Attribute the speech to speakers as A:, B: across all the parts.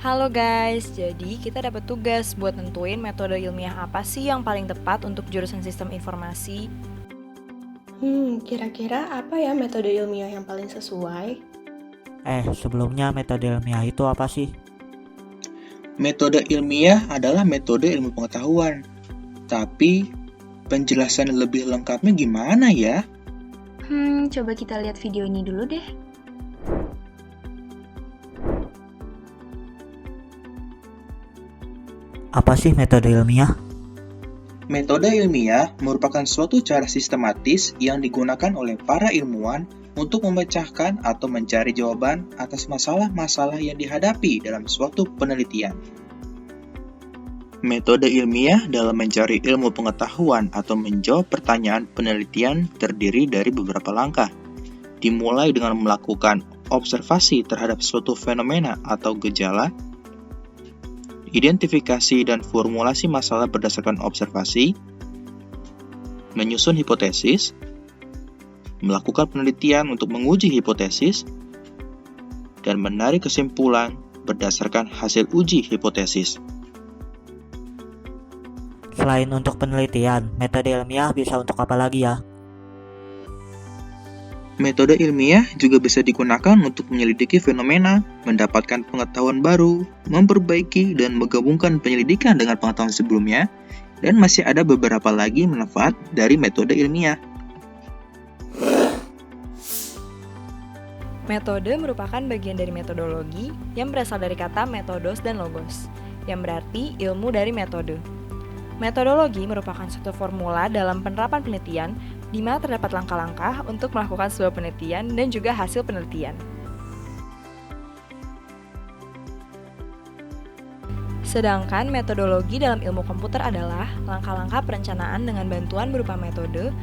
A: Halo guys, jadi kita dapat tugas buat nentuin metode ilmiah apa sih yang paling tepat untuk jurusan sistem informasi.
B: Kira-kira apa ya metode ilmiah yang paling sesuai?
C: Sebelumnya metode ilmiah itu apa sih?
D: Metode ilmiah adalah metode ilmu pengetahuan. Tapi, penjelasan lebih lengkapnya gimana ya?
E: Coba kita lihat video ini dulu deh.
C: Apa sih metode ilmiah?
D: Metode ilmiah merupakan suatu cara sistematis yang digunakan oleh para ilmuwan untuk memecahkan atau mencari jawaban atas masalah-masalah yang dihadapi dalam suatu penelitian. Metode ilmiah dalam mencari ilmu pengetahuan atau menjawab pertanyaan penelitian terdiri dari beberapa langkah. Dimulai dengan melakukan observasi terhadap suatu fenomena atau gejala, identifikasi dan formulasi masalah berdasarkan observasi, menyusun hipotesis, melakukan penelitian untuk menguji hipotesis, dan menarik kesimpulan berdasarkan hasil uji hipotesis.
C: Selain untuk penelitian, metode ilmiah bisa untuk apa lagi ya?
D: Metode ilmiah juga bisa digunakan untuk menyelidiki fenomena, mendapatkan pengetahuan baru, memperbaiki dan menggabungkan penyelidikan dengan pengetahuan sebelumnya, dan masih ada beberapa lagi manfaat dari metode ilmiah.
A: Metode merupakan bagian dari metodologi yang berasal dari kata metodos dan logos, yang berarti ilmu dari metode. Metodologi merupakan suatu formula dalam penerapan penelitian di mana terdapat langkah-langkah untuk melakukan sebuah penelitian dan juga hasil penelitian. Sedangkan metodologi dalam ilmu komputer adalah langkah-langkah perencanaan dengan bantuan berupa metode,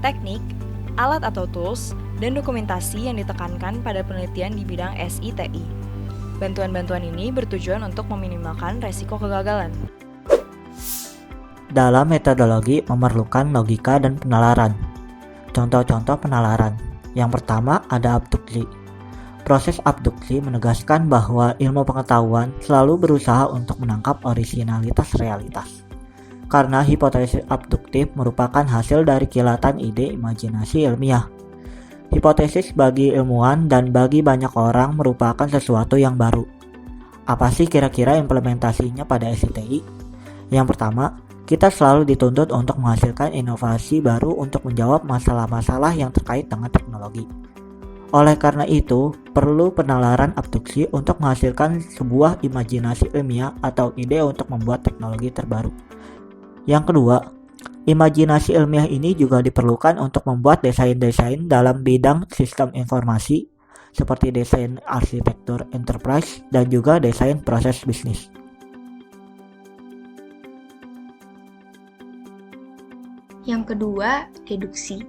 A: teknik, alat atau tools, dan dokumentasi yang ditekankan pada penelitian di bidang SITI. Bantuan-bantuan ini bertujuan untuk meminimalkan resiko kegagalan.
C: Dalam metodologi memerlukan logika dan penalaran. Contoh-contoh penalaran. Yang pertama ada abduksi. Proses abduksi menegaskan bahwa ilmu pengetahuan selalu berusaha untuk menangkap orisinalitas realitas. Karena hipotesis abduktif merupakan hasil dari kilatan ide imajinasi ilmiah. Hipotesis bagi ilmuwan dan bagi banyak orang merupakan sesuatu yang baru. Apa sih kira-kira implementasinya pada SITI? Yang pertama, kita selalu dituntut untuk menghasilkan inovasi baru untuk menjawab masalah-masalah yang terkait dengan teknologi. Oleh karena itu, perlu penalaran abduksi untuk menghasilkan sebuah imajinasi ilmiah atau ide untuk membuat teknologi terbaru. Yang kedua, imajinasi ilmiah ini juga diperlukan untuk membuat desain-desain dalam bidang sistem informasi, seperti desain arsitektur enterprise dan juga desain proses bisnis.
E: Yang kedua, deduksi.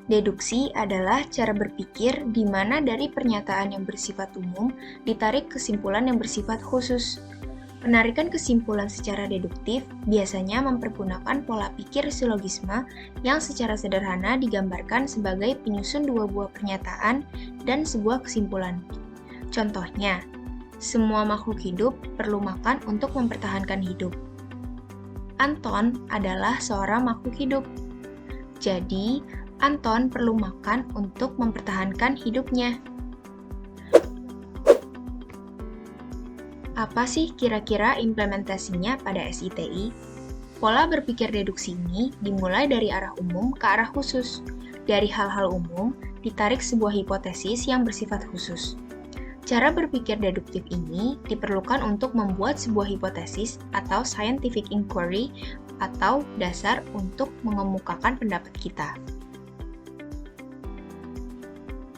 E: Deduksi adalah cara berpikir di mana dari pernyataan yang bersifat umum ditarik kesimpulan yang bersifat khusus. Penarikan kesimpulan secara deduktif biasanya mempergunakan pola pikir silogisme yang secara sederhana digambarkan sebagai penyusun dua buah pernyataan dan sebuah kesimpulan. Contohnya, semua makhluk hidup perlu makan untuk mempertahankan hidup. Anton adalah seorang makhluk hidup. Jadi, Anton perlu makan untuk mempertahankan hidupnya. Apa sih kira-kira implementasinya pada SITI? Pola berpikir deduksi ini dimulai dari arah umum ke arah khusus. Dari hal-hal umum, ditarik sebuah hipotesis yang bersifat khusus. Cara berpikir deduktif ini diperlukan untuk membuat sebuah hipotesis atau scientific inquiry atau dasar untuk mengemukakan pendapat kita.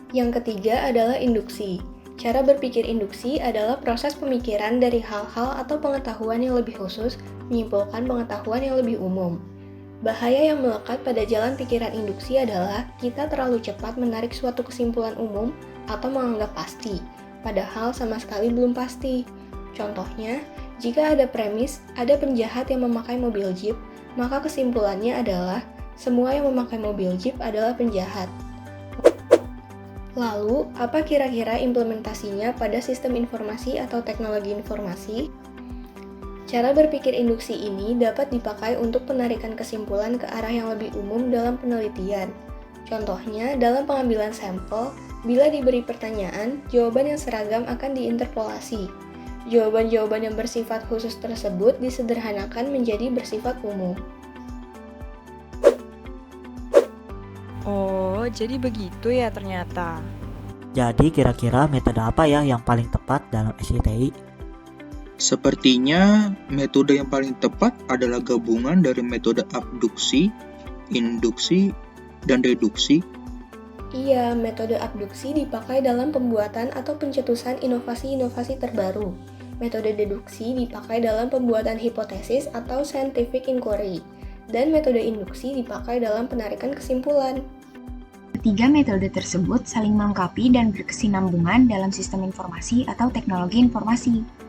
B: Yang ketiga adalah induksi. Cara berpikir induksi adalah proses pemikiran dari hal-hal atau pengetahuan yang lebih khusus menyimpulkan pengetahuan yang lebih umum. Bahaya yang melekat pada jalan pikiran induksi adalah kita terlalu cepat menarik suatu kesimpulan umum atau menganggap pasti, padahal sama sekali belum pasti. Contohnya, jika ada premis, ada penjahat yang memakai mobil jeep, maka kesimpulannya adalah semua yang memakai mobil jeep adalah penjahat. Lalu, apa kira-kira implementasinya pada sistem informasi atau teknologi informasi? Cara berpikir induksi ini dapat dipakai untuk penarikan kesimpulan ke arah yang lebih umum dalam penelitian. Contohnya, dalam pengambilan sampel, bila diberi pertanyaan, jawaban yang seragam akan diinterpolasi. Jawaban-jawaban yang bersifat khusus tersebut disederhanakan menjadi bersifat umum.
A: Oh, jadi begitu ya ternyata.
C: Jadi kira-kira metode apa ya yang paling tepat dalam SITI?
D: Sepertinya metode yang paling tepat adalah gabungan dari metode abduksi, induksi, dan reduksi.
B: Iya, metode abduksi dipakai dalam pembuatan atau pencetusan inovasi-inovasi terbaru. Metode deduksi dipakai dalam pembuatan hipotesis atau scientific inquiry. Dan metode induksi dipakai dalam penarikan kesimpulan.
E: Ketiga metode tersebut saling melengkapi dan berkesinambungan dalam sistem informasi atau teknologi informasi.